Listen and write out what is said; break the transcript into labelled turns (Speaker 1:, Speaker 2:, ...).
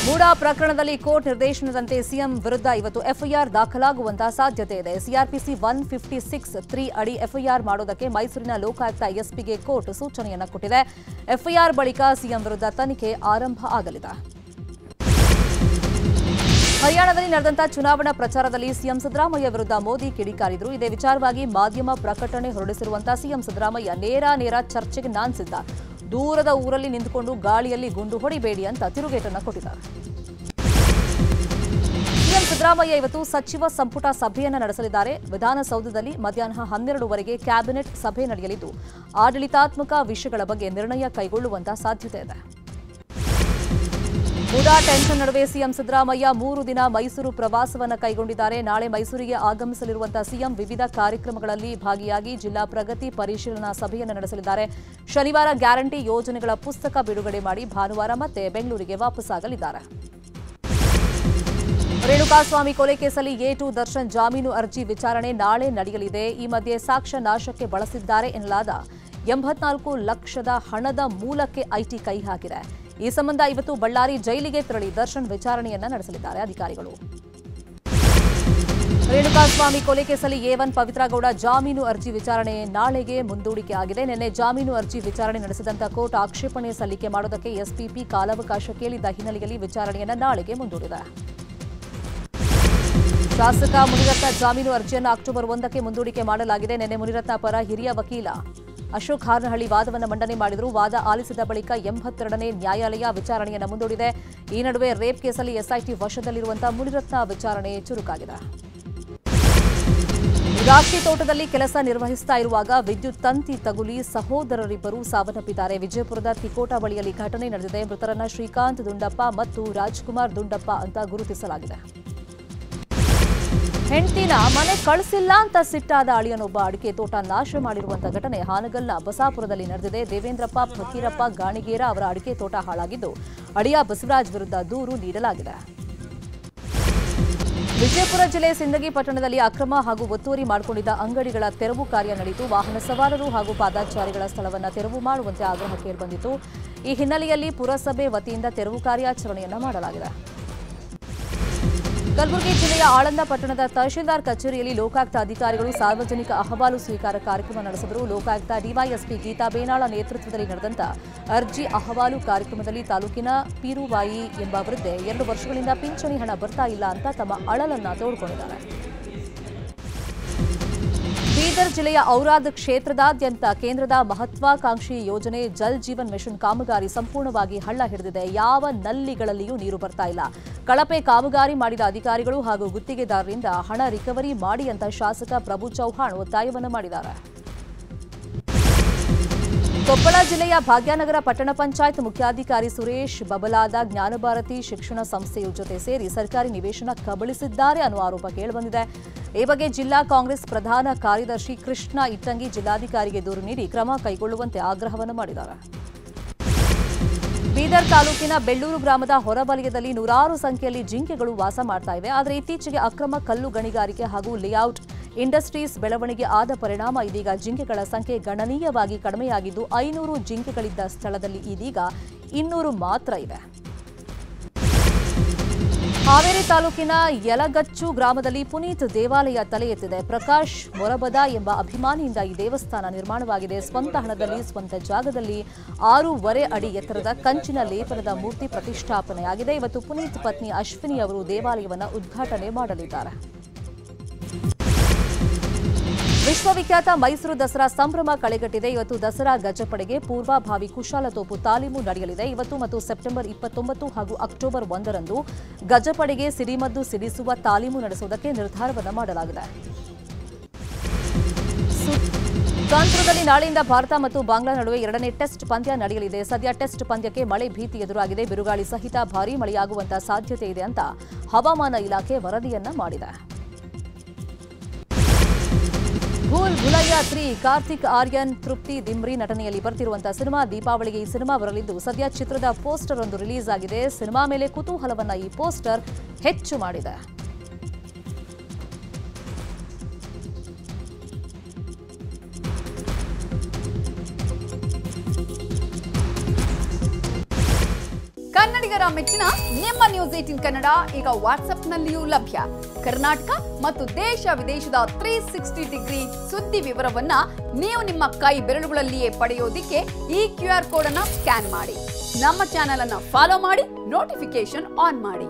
Speaker 1: ಮೂಡಾ ಪ್ರಕರಣದಲ್ಲಿ ಕೋರ್ಟ್ ನಿರ್ದೇಶನದಂತೆ ಸಿಎಂ ವಿರುದ್ಧ ಇವತ್ತು ಎಫ್ಐಆರ್ ದಾಖಲಾಗುವಂತಹ ಸಾಧ್ಯತೆ ಇದೆ. ಸಿಆರ್ಪಿಸಿ 156(3) ಅಡಿ ಎಫ್ಐಆರ್ ಮಾಡೋದಕ್ಕೆ ಮೈಸೂರಿನ ಲೋಕಾಯುಕ್ತ ಎಸ್ಪಿಗೆ ಕೋರ್ಟ್ ಸೂಚನೆಯನ್ನ ಕೊಟ್ಟಿದೆ. ಎಫ್ಐಆರ್ ಬಳಿಕ ಸಿಎಂ ವಿರುದ್ಧ ತನಿಖೆ ಆರಂಭ ಆಗಲಿದೆ. ಹರಿಯಾಣದಲ್ಲಿ ನಡೆದಂತಹ ಚುನಾವಣಾ ಪ್ರಚಾರದಲ್ಲಿ ಸಿಎಂ ಸಿದ್ದರಾಮಯ್ಯ ವಿರುದ್ಧ ಮೋದಿ ಕಿಡಿಕಾರಿದ್ರು. ಇದೇ ವಿಚಾರವಾಗಿ ಮಾಧ್ಯಮ ಪ್ರಕಟಣೆ ಹೊರಡಿಸಿರುವಂತಹ ಸಿಎಂ ಸಿದ್ದರಾಮಯ್ಯ ನೇರ ಚರ್ಚೆಗೆ ನಾನ್ ಸಿದ್ಧ, ದೂರದ ಊರಲ್ಲಿ ನಿಂತುಕೊಂಡು ಗಾಳಿಯಲ್ಲಿ ಗುಂಡು ಹೊಡಿಬೇಡಿ ಅಂತ ತಿರುಗೇಟನ್ನು ಕೊಟ್ಟಿದ್ದಾರೆ. ಸಿಎಂ ಸಿದ್ದರಾಮಯ್ಯ ಇವತ್ತು ಸಚಿವ ಸಂಪುಟ ಸಭೆಯನ್ನು ನಡೆಸಲಿದ್ದಾರೆ. ವಿಧಾನಸೌಧದಲ್ಲಿ ಮಧ್ಯಾಹ್ನ 12ವರೆಗೆ ಕ್ಯಾಬಿನೆಟ್ ಸಭೆ ನಡೆಯಲಿದ್ದು ಆಡಳಿತಾತ್ಮಕ ವಿಷಯಗಳ ಬಗ್ಗೆ ನಿರ್ಣಯ ಕೈಗೊಳ್ಳುವಂತಹ ಸಾಧ್ಯತೆ ಇದೆ. ಮೂಡಾ ಟೆನ್ಷನ್ ನಡುವೆ ಸಿಎಂ ಸಿದ್ದರಾಮಯ್ಯ 3 ದಿನ ಮೈಸೂರು ಪ್ರವಾಸವನ್ನು ಕೈಗೊಂಡಿದ್ದಾರೆ. ನಾಳೆ ಮೈಸೂರಿಗೆ ಆಗಮಿಸಲಿರುವಂತಹ ಸಿಎಂ ವಿವಿಧ ಕಾರ್ಯಕ್ರಮಗಳಲ್ಲಿ ಭಾಗಿಯಾಗಿ ಜಿಲ್ಲಾ ಪ್ರಗತಿ ಪರಿಶೀಲನಾ ಸಭೆಯನ್ನು ನಡೆಸಲಿದ್ದಾರೆ. ಶನಿವಾರ ಗ್ಯಾರಂಟಿ ಯೋಜನೆಗಳ ಪುಸ್ತಕ ಬಿಡುಗಡೆ ಮಾಡಿ ಭಾನುವಾರ ಮತ್ತೆ ಬೆಂಗಳೂರಿಗೆ ವಾಪಸ್ಸಾಗಲಿದ್ದಾರೆ. ರೇಣುಕಾಸ್ವಾಮಿ ಕೊಲೆ ಕೇಸಲ್ಲಿ A2 ದರ್ಶನ್ ಜಾಮೀನು ಅರ್ಜಿ ವಿಚಾರಣೆ ನಾಳೆ ನಡೆಯಲಿದೆ. ಈ ಮಧ್ಯೆ ಸಾಕ್ಷ್ಯ ನಾಶಕ್ಕೆ ಬಳಸಿದ್ದಾರೆ ಎನ್ನಲಾದ 84 ಲಕ್ಷದ ಹಣದ ಮೂಲಕ್ಕೆ ಐಟಿ ಕೈ ಹಾಕಿದೆ. ಈ ಸಂಬಂಧ ಇವತ್ತು ಬಳ್ಳಾರಿ ಜೈಲಿಗೆ ತೆರಳಿ ದರ್ಶನ್ ವಿಚಾರಣೆಯನ್ನ ನಡೆಸಲಿದ್ದಾರೆ ಅಧಿಕಾರಿಗಳು. ರೇಣುಕಾಸ್ವಾಮಿ ಕೊಲೆ ಕೇಸಲ್ಲಿ A1 ಪವಿತ್ರ ಗೌಡ ಜಾಮೀನು ಅರ್ಜಿ ವಿಚಾರಣೆ ನಾಳೆಗೆ ಮುಂದೂಡಿಕೆ ಆಗಿದೆ. ನಿನ್ನೆ ಜಾಮೀನು ಅರ್ಜಿ ವಿಚಾರಣೆ ನಡೆಸಿದಂತ ಕೋರ್ಟ್ ಆಕ್ಷೇಪಣೆ ಸಲ್ಲಿಕೆ ಮಾಡೋದಕ್ಕೆ ಎಸ್ಪಿಪಿ ಕಾಲಾವಕಾಶ ಕೇಳಿದ್ದ ಹಿನ್ನೆಲೆಯಲ್ಲಿ ವಿಚಾರಣೆಯನ್ನ ನಾಳೆಗೆ ಮುಂದೂಡಿದೆ. ಶಾಸಕ ಮುನಿರತ್ನ ಜಾಮೀನು ಅರ್ಜಿಯನ್ನು ಅಕ್ಟೋಬರ್ 1ಕ್ಕೆ ಮುಂದೂಡಿಕೆ ಮಾಡಲಾಗಿದೆ. ನಿನ್ನೆ ಮುನಿರತ್ನ ಪರ ಹಿರಿಯ ವಕೀಲ ಅಶೋಕ್ ಹಾರ್ನಹಳ್ಳಿ ವಾದವನ್ನು ಮಂಡನೆ ಮಾಡಿದರು. ವಾದ ಆಲಿಸಿದ ಬಳಿಕ 82ನೇ ನ್ಯಾಯಾಲಯ ವಿಚಾರಣೆಯನ್ನು ಮುಂದೂಡಿದೆ. ಈ ನಡುವೆ ರೇಪ್ ಕೇಸಲ್ಲಿ ಎಸ್ಐಟಿ ವಶದಲ್ಲಿರುವಂತಹ ಮುನಿರತ್ನ ವಿಚಾರಣೆ ಚುರುಕಾಗಿದೆ. ದ್ರಾಕ್ಷಿ ತೋಟದಲ್ಲಿ ಕೆಲಸ ನಿರ್ವಹಿಸ್ತಾ ಇರುವಾಗ ವಿದ್ಯುತ್ ತಂತಿ ತಗುಲಿ ಸಹೋದರರಿಬ್ಬರು ಸಾವನ್ನಪ್ಪಿದ್ದಾರೆ. ವಿಜಯಪುರದ ತಿಕೋಟ ಬಳಿಯಲ್ಲಿ ಘಟನೆ ನಡೆದಿದೆ. ಮೃತರನ್ನ ಶ್ರೀಕಾಂತ್ ದುಂಡಪ್ಪ ಮತ್ತು ರಾಜ್ಕುಮಾರ್ ದುಂಡಪ್ಪ ಅಂತ ಗುರುತಿಸಲಾಗಿದೆ. ಹೆಂಡತಿನ ಮನೆ ಕಳಿಸಿಲ್ಲ ಅಂತ ಸಿಟ್ಟಾದ ಅಳಿಯನೊಬ್ಬ ಅಡಿಕೆ ತೋಟ ನಾಶ ಮಾಡಿರುವಂತಹ ಘಟನೆ ಹಾನಗಲ್ನ ಬಸಾಪುರದಲ್ಲಿ ನಡೆದಿದೆ. ದೇವೇಂದ್ರಪ್ಪ ಫಕೀರಪ್ಪ ಗಾಣಿಗೇರ ಅವರ ಅಡಿಕೆ ತೋಟ ಹಾಳಾಗಿದ್ದು ಅಳಿಯ ಬಸವರಾಜ್ ವಿರುದ್ಧ ದೂರು ನೀಡಲಾಗಿದೆ. ವಿಜಯಪುರ ಜಿಲ್ಲೆ ಸಿಂದಗಿ ಪಟ್ಟಣದಲ್ಲಿ ಅಕ್ರಮ ಹಾಗೂ ಒತ್ತುವರಿ ಮಾಡಿಕೊಂಡಿದ್ದ ಅಂಗಡಿಗಳ ತೆರವು ಕಾರ್ಯ ನಡೆಯಿತು. ವಾಹನ ಸವಾರರು ಹಾಗೂ ಪಾದಚಾರಿಗಳ ಸ್ಥಳವನ್ನು ತೆರವು ಮಾಡುವಂತೆ ಆಗ್ರಹ ಕೇಳಿಬಂದಿತು. ಈ ಹಿನ್ನೆಲೆಯಲ್ಲಿ ಪುರಸಭೆ ವತಿಯಿಂದ ತೆರವು ಕಾರ್ಯಾಚರಣೆಯನ್ನು ಮಾಡಲಾಗಿದೆ. ಕಲಬುರಗಿ ಜಿಲ್ಲೆಯ ಆಳಂದ ಪಟ್ಟಣದ ತಹಶೀಲ್ದಾರ್ ಕಚೇರಿಯಲ್ಲಿ ಲೋಕಾಯುಕ್ತ ಅಧಿಕಾರಿಗಳು ಸಾರ್ವಜನಿಕ ಅಹವಾಲು ಸ್ವೀಕಾರ ಕಾರ್ಯಕ್ರಮ ನಡೆಸಿದರು. ಲೋಕಾಯುಕ್ತ ಡಿವೈಎಸ್ಪಿ ಗೀತಾ ಬೇನಾಳ ನೇತೃತ್ವದಲ್ಲಿ ನಡೆದಂತ ಅರ್ಜಿ ಅಹವಾಲು ಕಾರ್ಯಕ್ರಮದಲ್ಲಿ ತಾಲೂಕಿನ ಪೀರುಬಾಯಿ ಎಂಬ ವೃದ್ಧೆ 2 ವರ್ಷಗಳಿಂದ ಪಿಂಚಣಿ ಹಣ ಬರ್ತಾ ಇಲ್ಲ ಅಂತ ತಮ್ಮ ಅಳಲನ್ನ ತೋಡ್ಕೊಂಡಿದ್ದಾರೆ. ಬೀದರ್ ಜಿಲ್ಲೆಯ ಔರಾದ್ ಕ್ಷೇತ್ರದಾದ್ಯಂತ ಕೇಂದ್ರದ ಮಹತ್ವಾಕಾಂಕ್ಷಿ ಯೋಜನೆ ಜಲ್ ಜೀವನ್ ಮಿಷನ್ ಕಾಮಗಾರಿ ಸಂಪೂರ್ಣವಾಗಿ ಹಳ್ಳ ಹಿಡಿದಿದೆ. ಯಾವ ನಲ್ಲಿಗಳಲ್ಲಿಯೂ ನೀರು ಬರ್ತಾ ಇಲ್ಲ. ಕಳಪೆ ಕಾಮಗಾರಿ ಮಾಡಿದ ಅಧಿಕಾರಿಗಳು ಹಾಗೂ ಗುತ್ತಿಗೆದಾರರಿಂದ ಹಣ ರಿಕವರಿ ಮಾಡಿ ಅಂತ ಶಾಸಕ ಪ್ರಭು ಚೌಹಾಣ್ ಒತ್ತಾಯವನ್ನು ಮಾಡಿದ್ದಾರೆ. ಕೊಪ್ಪಳ ಜಿಲ್ಲೆಯ ಭಾಗ್ಯನಗರ ಪಟ್ಟಣ ಪಂಚಾಯತ್ ಮುಖ್ಯಾಧಿಕಾರಿ ಸುರೇಶ್ ಬಬಲಾದ ಜ್ಞಾನಭಾರತಿ ಶಿಕ್ಷಣ ಸಂಸ್ಥೆಯ ಜೊತೆ ಸೇರಿ ಸರ್ಕಾರಿ ನಿವೇಶನ ಕಬಳಿಸಿದ್ದಾರೆ ಅನ್ನುವ ಆರೋಪ ಕೇಳಿಬಂದಿದೆ. ಈ ಬಗ್ಗೆ ಜಿಲ್ಲಾ ಕಾಂಗ್ರೆಸ್ ಪ್ರಧಾನ ಕಾರ್ಯದರ್ಶಿ ಕೃಷ್ಣ ಇಟ್ಟಂಗಿ ಜಿಲ್ಲಾಧಿಕಾರಿಗೆ ದೂರು ನೀಡಿ ಕ್ರಮ ಕೈಗೊಳ್ಳುವಂತೆ ಆಗ್ರಹವನ್ನು ಮಾಡಿದ್ದಾರೆ. ಬೀದರ್ ತಾಲೂಕಿನ ಬೆಳ್ಳೂರು ಗ್ರಾಮದ ಹೊರವಲಯದಲ್ಲಿ ನೂರಾರು ಸಂಖ್ಯೆಯಲ್ಲಿ ಜಿಂಕೆಗಳು ವಾಸ ಮಾಡ್ತಾ ಇವೆ. ಆದರೆ ಇತ್ತೀಚೆಗೆ ಅಕ್ರಮ ಕಲ್ಲು ಗಣಿಗಾರಿಕೆ ಹಾಗೂ ಲೇಔಟ್ ಇಂಡಸ್ಟ್ರೀಸ್ ಬೆಳವಣಿಗೆ ಆದ ಪರಿಣಾಮ ಇದೀಗ ಜಿಂಕೆಗಳ ಸಂಖ್ಯೆ ಗಣನೀಯವಾಗಿ ಕಡಿಮೆಯಾಗಿದ್ದು 500 ಜಿಂಕೆಗಳಿದ್ದ ಸ್ಥಳದಲ್ಲಿ ಇದೀಗ 200 ಮಾತ್ರ ಇದೆ. ಹಾವೇರಿ ತಾಲೂಕಿನ ಯಲಗಚ್ಚು ಗ್ರಾಮದಲ್ಲಿ ಪುನೀತ್ ದೇವಾಲಯ ತಲೆ ಎತ್ತಿದೆ. ಪ್ರಕಾಶ್ ಮೊರಬದ ಎಂಬ ಅಭಿಮಾನಿಯಿಂದ ಈ ದೇವಸ್ಥಾನ ನಿರ್ಮಾಣವಾಗಿದೆ. ಸ್ವಂತ ಹಣದಲ್ಲಿ ಸ್ವಂತ ಜಾಗದಲ್ಲಿ 6.5 ಅಡಿ ಎತ್ತರದ ಕಂಚಿನ ಲೇಪನದ ಮೂರ್ತಿ ಪ್ರತಿಷ್ಠಾಪನೆಯಾಗಿದೆ. ಇವತ್ತು ಪುನೀತ್ ಪತ್ನಿ ಅಶ್ವಿನಿ ಅವರು ದೇವಾಲಯವನ್ನು ಉದ್ಘಾಟನೆ ಮಾಡಲಿದ್ದಾರೆ. ವಿಶ್ವವಿಖ್ಯಾತ ಮೈಸೂರು ದಸರಾ ಸಂಭ್ರಮ ಕಳೆಗಟ್ಟಿದೆ. ಇವತ್ತು ದಸರಾ ಗಜಪಡೆಗೆ ಪೂರ್ವಭಾವಿ ಕುಶಾಲತೋಪು ತಾಲೀಮು ನಡೆಯಲಿದೆ. ಇವತ್ತು ಮತ್ತು ಸೆಪ್ಟೆಂಬರ್ 29 ಹಾಗೂ ಅಕ್ಟೋಬರ್ 1ರಂದು ಗಜಪಡೆಗೆ ಸಿಡಿಮದ್ದು ಸಿಡಿಸುವ ತಾಲೀಮು ನಡೆಸುವುದಕ್ಕೆ ನಿರ್ಧಾರವನ್ನು ಮಾಡಲಾಗಿದೆ. ಕಾನ್ಪುರದಲ್ಲಿ ನಾಳೆಯಿಂದ ಭಾರತ ಮತ್ತು ಬಾಂಗ್ಲಾ ನಡುವೆ 2ನೇ ಟೆಸ್ಟ್ ಪಂದ್ಯ ನಡೆಯಲಿದೆ. ಸದ್ಯ ಟೆಸ್ಟ್ ಪಂದ್ಯಕ್ಕೆ ಮಳೆ ಭೀತಿ ಎದುರಾಗಿದೆ. ಬಿರುಗಾಳಿ ಸಹಿತ ಭಾರೀ ಮಳೆಯಾಗುವಂತಹ ಸಾಧ್ಯತೆ ಇದೆ ಅಂತ ಹವಾಮಾನ ಇಲಾಖೆ ವರದಿಯನ್ನ ಮಾಡಿದೆ. ಭೂಲ್ ಭುಲಯ್ಯ 3 ಕಾರ್ತಿಕ್ ಆರ್ಯನ್ ತೃಪ್ತಿ ದಿಮ್ರಿ ನಟನೆಯಲ್ಲಿ ಬರ್ತಿರುವಂತಹ ಸಿನಿಮಾ ದೀಪಾವಳಿಗೆ ಈ ಸಿನಿಮಾ ಬರಲಿದ್ದು ಸದ್ಯ ಚಿತ್ರದ ಪೋಸ್ಟರ್ ಒಂದು ರಿಲೀಸ್ ಆಗಿದೆ. ಸಿನಿಮಾ ಮೇಲೆ ಕುತೂಹಲವನ್ನ ಈ ಪೋಸ್ಟರ್ ಹೆಚ್ಚು ಮಾಡಿದೆ.
Speaker 2: ಕನ್ನಡಿಗ ಗಣ್ಯರ ಮೆಚ್ಚಿನ ನಿಮ್ಮ ನ್ಯೂಸ್ 18 ಕನ್ನಡ ಈಗ ವಾಟ್ಸ್ಆಪ್ನಲ್ಲಿಯೂ ಲಭ್ಯ. ಕರ್ನಾಟಕ ಮತ್ತು ದೇಶ ವಿದೇಶದ 360 ಡಿಗ್ರಿ ಸುದ್ದಿ ವಿವರವನ್ನ ನೀವು ನಿಮ್ಮ ಕೈ ಬೆರಳುಗಳಲ್ಲಿಯೇ ಪಡೆಯೋದಿಕ್ಕೆ ಈ QR ಕೋಡ್ ಅನ್ನ ಸ್ಕ್ಯಾನ್ ಮಾಡಿ. ನಮ್ಮ ಚಾನೆಲ್ ಅನ್ನ ಫಾಲೋ ಮಾಡಿ, ನೋಟಿಫಿಕೇಶನ್ ಆನ್ ಮಾಡಿ.